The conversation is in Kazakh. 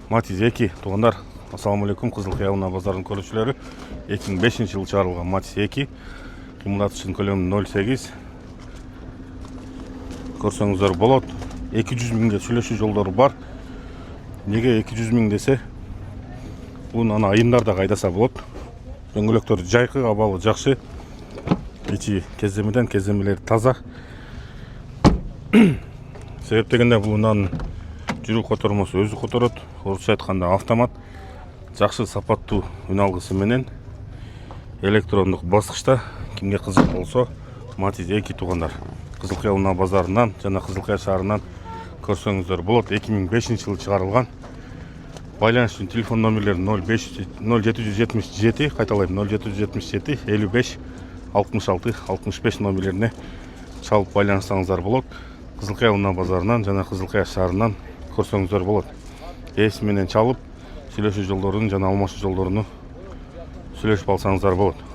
Matiz 2 туғандар. Ассаламу алейкум, Қызылқия Ауылына базарының көрушілері. 2005 жылы шығарылған Matiz 2. Қимылдатқышының көлемі 0.8. Көрсеңіздер болады. 200 мыңға сөйлесу жолдары бар. Неге 200 мың десе, бұны айымдарда қайдаса болады. Дөңгелектер жайқы, абалы жақсы. Ичи кездемеден, кездемелері таза. Себеп дегенде бұнан жүру қотырмасы өзі қотырады. Орысша айтқанда автомат. Жақсы сапаттуу үн алғысы менен электрондық басқышта. Кімге қызық болса, Matiz 2 туғандар. Қызылқия Ауылына базарынан жана Қызылқия шаарынан көрсеңіздер болады. 2005 жылы шығарылған. Байланыш үшін телефон номерлері 0777, қайталайым 0777 55 66 65 номерлеріне шалып байланыстаңыздар болады. Қызылқия Ауылына базарынан жана Қызылқия шаарынан көрсеңіздер болады. Есіменен чалып, сөйлесу жолдарын жана алмашу жолдарын сөйлесіп алсаңыздар болады.